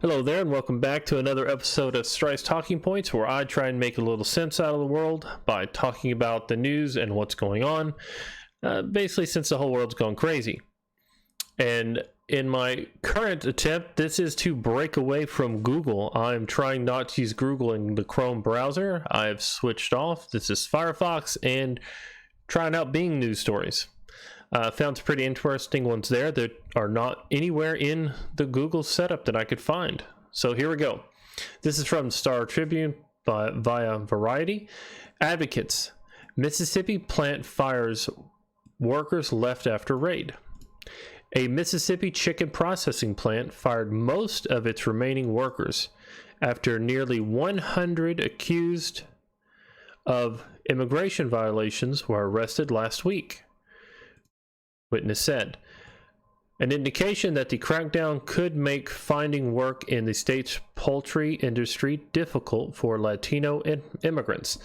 Hello there, and welcome back to another episode of Strice Talking Points, where I try and make a little sense out of the world by talking about the news and what's going on, basically since the whole world's gone crazy. And in my current attempt, this is to break away from Google. I'm trying not to use Google in the Chrome browser. I've switched off. This is Firefox and trying out Bing news stories. Found some pretty interesting ones there that are not anywhere in the Google setup that I could find. So here we go. This is from Star Tribune via Variety. Advocates. Mississippi plant fires workers left after raid. A Mississippi chicken processing plant fired most of its remaining workers after nearly 100 accused of immigration violations were arrested last week. Witness said, an indication that the crackdown could make finding work in the state's poultry industry difficult for Latino immigrants.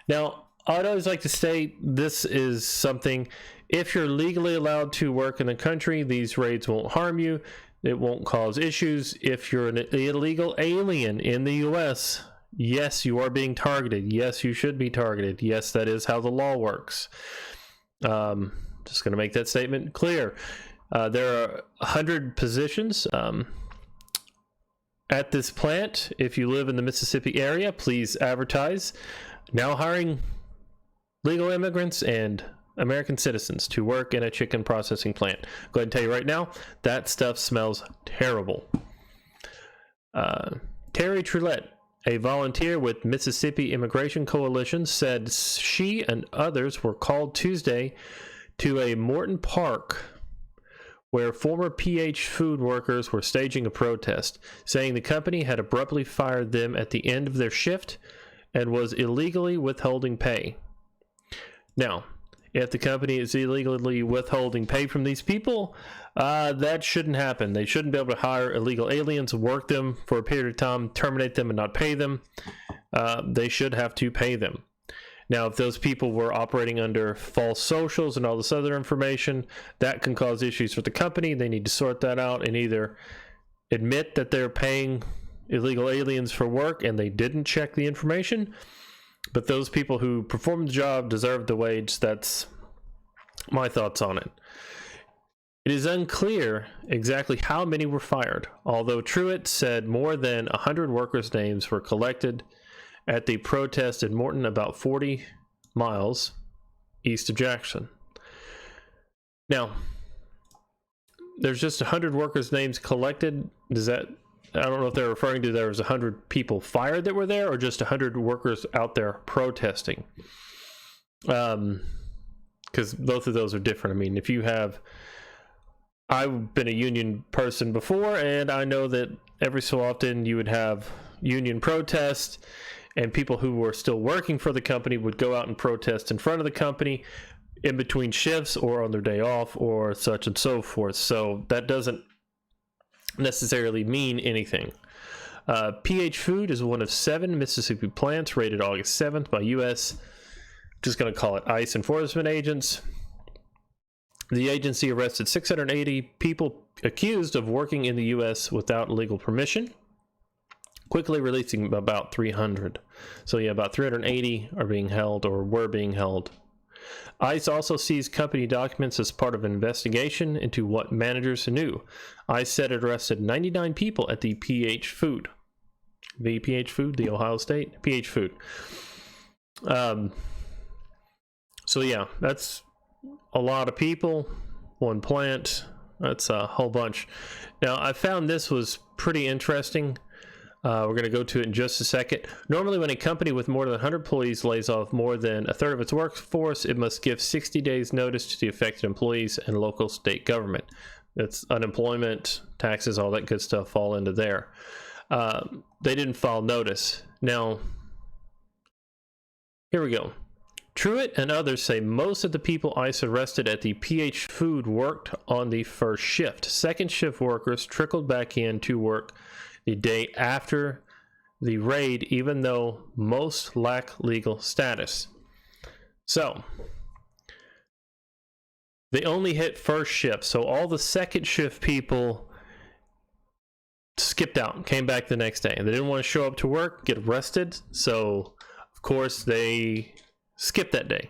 Now, I'd always like to state this is something, if you're legally allowed to work in the country, these raids won't harm you. It won't cause issues. If you're an illegal alien in the U.S., yes, you are being targeted. Yes, you should be targeted. Yes, that is how the law works. Just going to make that statement clear. There are 100 positions at this plant. If you live in the Mississippi area, please advertise. Now hiring legal immigrants and American citizens to work in a chicken processing plant. Go ahead and tell you right now, that stuff smells terrible. Terry Trulette, a volunteer with Mississippi Immigration Coalition, said she and others were called Tuesday to a Morton Park where former PH food workers were staging a protest, saying the company had abruptly fired them at the end of their shift and was illegally withholding pay. Now, if the company is illegally withholding pay from these people, that shouldn't happen. They shouldn't be able to hire illegal aliens, work them for a period of time, terminate them and not pay them. They should have to pay them. Now, if those people were operating under false socials and all this other information, that can cause issues for the company. They need to sort that out and either admit that they're paying illegal aliens for work and they didn't check the information, but those people who performed the job deserve the wage. That's my thoughts on it. It is unclear exactly how many were fired, although Truitt said more than 100 workers' names were collected at the protest in Morton, about 40 miles east of Jackson. Now, there's just 100 workers' names collected. Does that, I don't know if they're referring to there was 100 people fired that were there or just 100 workers out there protesting. Because both of those are different. I mean, if you have, I've been a union person before, and I know that every so often you would have union protests, and people who were still working for the company would go out and protest in front of the company in between shifts or on their day off or such and so forth. So that doesn't necessarily mean anything. PH Food is one of 7 Mississippi plants raided August 7th by U.S., just going to call it ICE enforcement agents. The agency arrested 680 people accused of working in the U.S. without legal permission, quickly releasing about 300. So yeah, about 380 are being held or were being held. ICE also seized company documents as part of an investigation into what managers knew. ICE said it arrested 99 people at the PH Food. The PH Food, the Ohio State? PH Food. So yeah, that's a lot of people, one plant. That's a whole bunch. Now, I found this was pretty interesting. We're going to go to it in just a second. Normally, when a company with more than 100 employees lays off more than a third of its workforce, it must give 60 days notice to the affected employees and local state government. That's unemployment, taxes, all that good stuff fall into there. They didn't file notice. Now, here we go. Truitt and others say most of the people ICE arrested at the PH Food worked on the first shift. Second shift workers trickled back in to work the day after the raid, even though most lack legal status. So, they only hit first shift. So all the second shift people skipped out, came back the next day, and they didn't want to show up to work, get arrested, so of course they skipped that day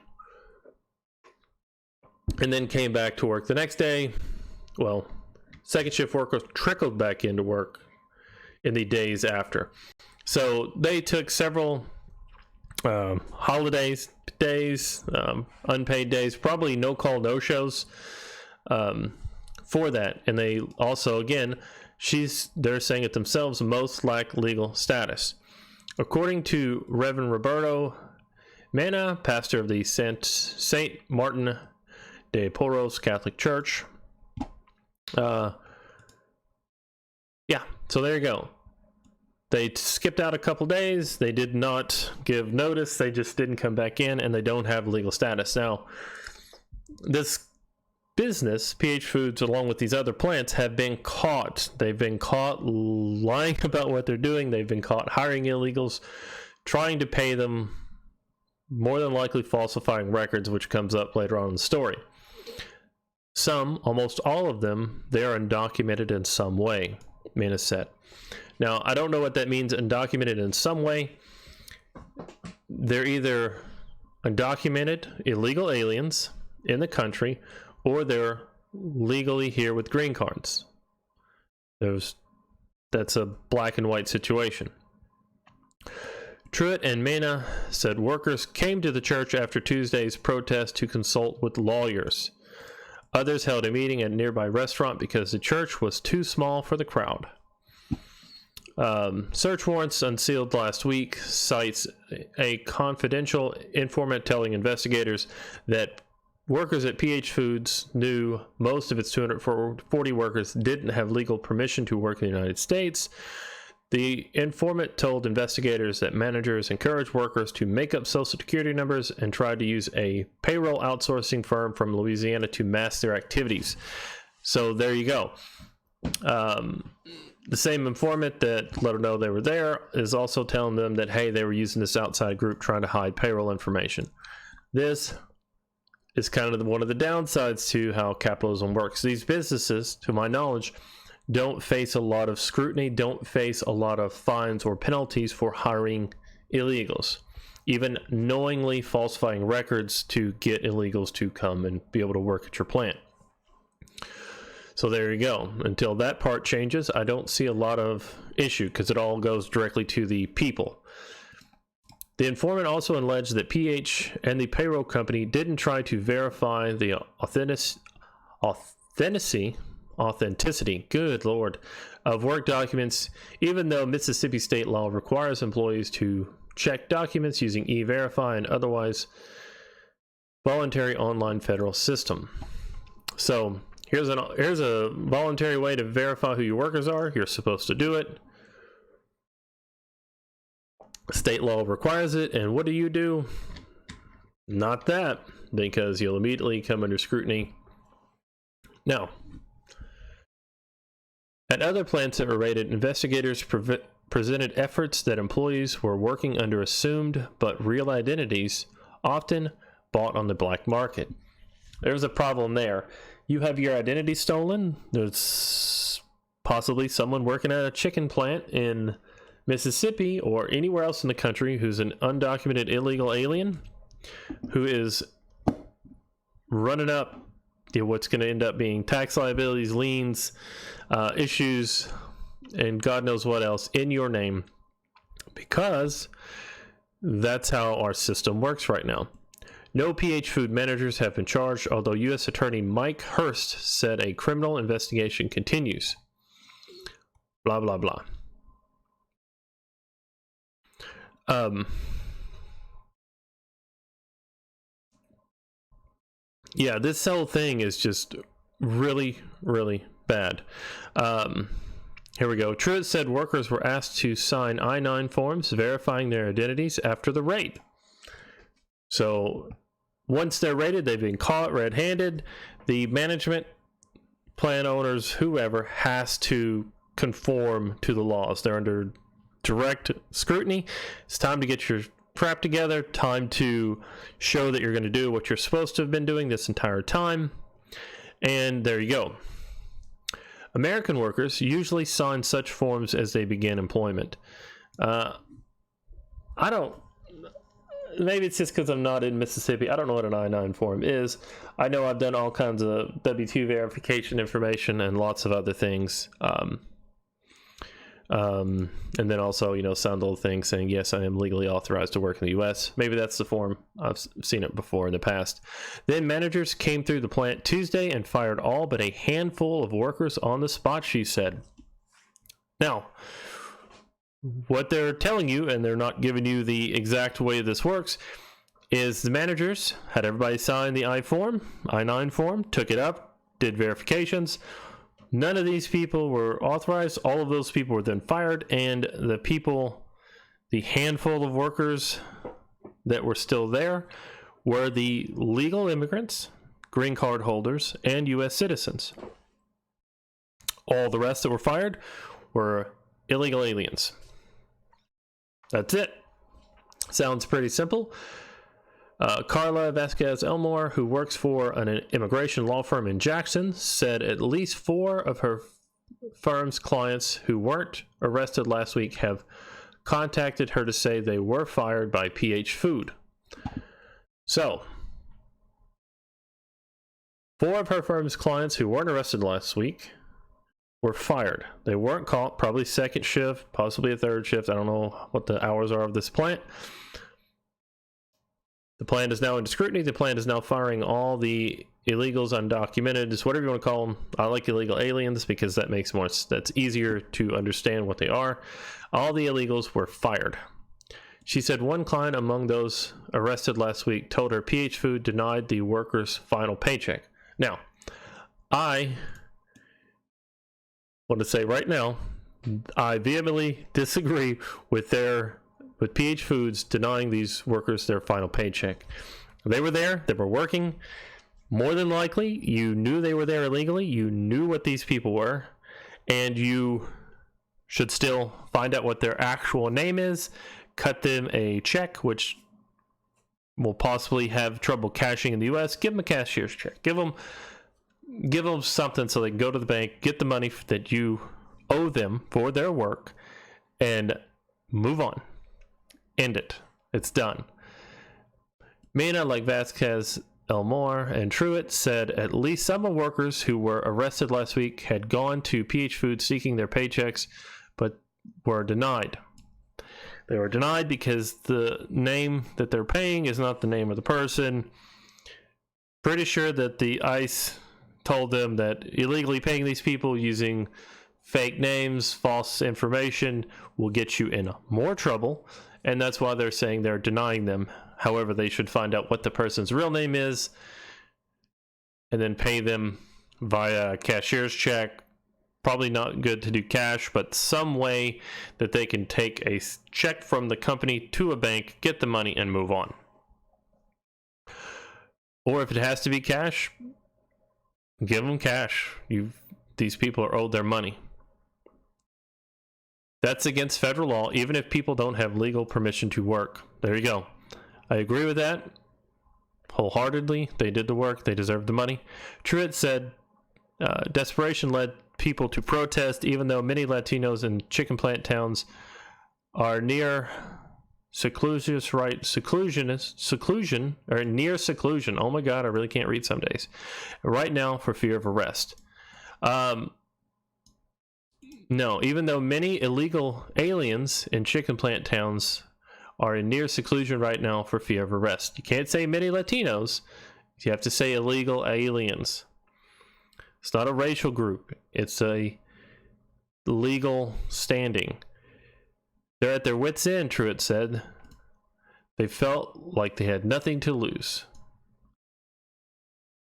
and then came back to work the next day. Well, second shift workers trickled back into work in the days after. So they took several holidays, days, unpaid days, probably no call, no shows for that. And they also, again, they're saying it themselves, most lack legal status. According to Reverend Roberto Mena, pastor of the Saint Martin de Porres Catholic Church. Yeah, so there you go. They skipped out a couple days. They did not give notice. They just didn't come back in, and they don't have legal status. Now, this business, PH Foods, along with these other plants, have been caught. They've been caught lying about what they're doing. They've been caught hiring illegals, trying to pay them, more than likely falsifying records, which comes up later on in the story. Some, almost all of them, they are undocumented in some way, Mena said. Now, I don't know what that means, undocumented in some way. They're either undocumented, illegal aliens in the country, or they're legally here with green cards. That's a black and white situation. Truitt and Mena said workers came to the church after Tuesday's protest to consult with lawyers. Others held a meeting at a nearby restaurant because the church was too small for the crowd. Search warrants unsealed last week cites a confidential informant telling investigators that workers at PH Foods knew most of its 240 workers didn't have legal permission to work in the United States. The informant told investigators that managers encouraged workers to make up social security numbers and tried to use a payroll outsourcing firm from Louisiana to mask their activities. So there you go. The same informant that let them know they were there is also telling them that, hey, they were using this outside group trying to hide payroll information. This is kind of one of the downsides to how capitalism works. These businesses, to my knowledge, don't face a lot of scrutiny, don't face a lot of fines or penalties for hiring illegals, even knowingly falsifying records to get illegals to come and be able to work at your plant. So there you go. Until that part changes, I don't see a lot of issue because it all goes directly to the people. The informant also alleged that PH and the payroll company didn't try to verify the authenticity, good Lord, of work documents, even though Mississippi state law requires employees to check documents using E-Verify and otherwise voluntary online federal system. So here's a voluntary way to verify who your workers are. You're supposed to do it. State law requires it, and what do? Not that, because you'll immediately come under scrutiny. Now, at other plants that were raided, investigators presented efforts that employees were working under assumed but real identities, often bought on the black market. There's a problem there. You have your identity stolen. There's possibly someone working at a chicken plant in Mississippi or anywhere else in the country who's an undocumented illegal alien who is running up what's going to end up being tax liabilities, liens, issues, and God knows what else in your name, because that's how our system works right now. No PH Food managers have been charged, although U.S. Attorney Mike Hurst said a criminal investigation continues. Blah, blah, blah. Yeah, this whole thing is just really, really bad. Here we go. Truitt said workers were asked to sign I-9 forms verifying their identities after the raid. So once they're raided, they've been caught red-handed. The management, plant owners, whoever, has to conform to the laws. They're under direct scrutiny. It's time to get your crap together. Time to show that you're going to do what you're supposed to have been doing this entire time. And there you go. American workers usually sign such forms as they begin employment. I don't. Maybe it's just because I'm not in Mississippi. I don't know what an I-9 form is. I know I've done all kinds of W-2 verification information and lots of other things. And then also, signed a little thing saying, yes, I am legally authorized to work in the U.S. Maybe that's the form. I've seen it before in the past. Then managers came through the plant Tuesday and fired all but a handful of workers on the spot, she said. Now, what they're telling you, and they're not giving you the exact way this works, is the managers had everybody sign the I-9 form, took it up, did verifications. None of these people were authorized. All of those people were then fired, and the handful of workers that were still there were the legal immigrants, green card holders, and U.S. citizens. All the rest that were fired were illegal aliens. That's it. Sounds pretty simple. Carla Vasquez Elmore, who works for an immigration law firm in Jackson, said at least 4 of her firm's clients who weren't arrested last week have contacted her to say they were fired by PH Food. So, 4 of her firm's clients who weren't arrested last week were fired. They weren't caught, probably second shift, possibly a third shift. I don't know what the hours are of this plant. The plant is now under scrutiny. The plant is now firing all the illegals, undocumented, just whatever you want to call them. I like illegal aliens because that's easier to understand what they are. All the illegals were fired. She said one client among those arrested last week told her PH Food denied the workers' final paycheck. Now, I want to say right now, I vehemently disagree with PH Foods denying these workers their final paycheck. They were there, they were working. More than likely, you knew they were there illegally, you knew what these people were, and you should still find out what their actual name is, cut them a check, which will possibly have trouble cashing in the U.S. Give them a cashier's check. Give them something so they can go to the bank, get the money that you owe them for their work, and move on. End it. It's done. Mina, like Vasquez Elmore and Truitt, said at least some of workers who were arrested last week had gone to PH Food seeking their paychecks, but were denied. They were denied because the name that they're paying is not the name of the person. Pretty sure that the ICE told them that illegally paying these people using fake names, false information will get you in more trouble. And that's why they're saying they're denying them. However, they should find out what the person's real name is and then pay them via a cashier's check. Probably not good to do cash, but some way that they can take a check from the company to a bank, get the money, and move on. Or if it has to be cash, give them cash. These people are owed their money. That's against federal law, even if people don't have legal permission to work. There you go. I agree with that wholeheartedly. They did the work. They deserve the money. Truitt said desperation led people to protest, even though many Latinos in chicken plant towns are near seclusion. Oh my God, I really can't read some days. Right now for fear of arrest. No, even though many illegal aliens in chicken plant towns are in near seclusion right now for fear of arrest. You can't say many Latinos. You have to say illegal aliens. It's not a racial group. It's a legal standing. They're at their wits' end, Truitt said. They felt like they had nothing to lose.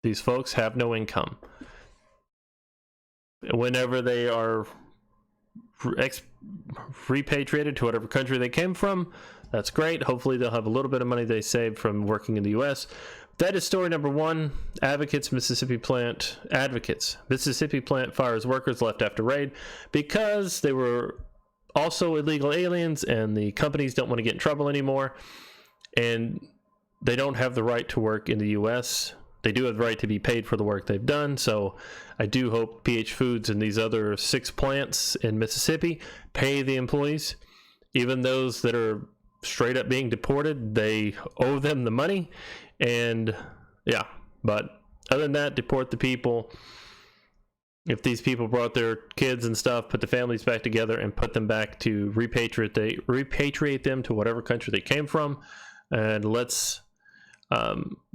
These folks have no income. Whenever they are repatriated to whatever country they came from, that's great. Hopefully they'll have a little bit of money they saved from working in the U.S. That is story number 1. Mississippi plant fires workers left after raid because they were also illegal aliens and the companies don't want to get in trouble anymore and they don't have the right to work in the U.S. they do have the right to be paid for the work they've done. So I do hope PH Foods and these other 6 plants in Mississippi pay the employees. Even those that are straight up being deported, they owe them the money. And yeah, but other than that, deport the people. If these people brought their kids and stuff, put the families back together and put them back to repatriate them to whatever country they came from. And let's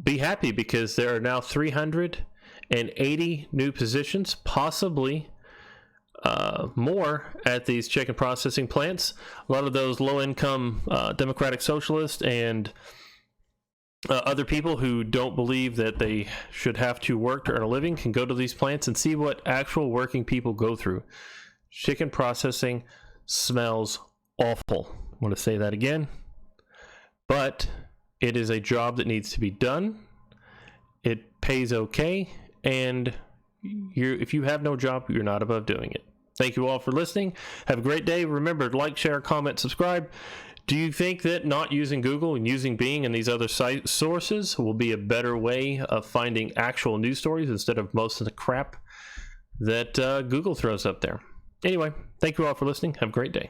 be happy, because there are now 380 new positions, possibly more, at these chicken processing plants. A lot of those low-income Democratic Socialists and other people who don't believe that they should have to work to earn a living can go to these plants and see what actual working people go through. Chicken processing smells awful. I want to say that again. But it is a job that needs to be done. It pays okay, and if you have no job, you're not above doing it. Thank you all for listening. Have a great day. Remember to like, share, comment, subscribe. Do you think that not using Google and using Bing and these other site sources will be a better way of finding actual news stories instead of most of the crap that Google throws up there? Anyway, thank you all for listening. Have a great day.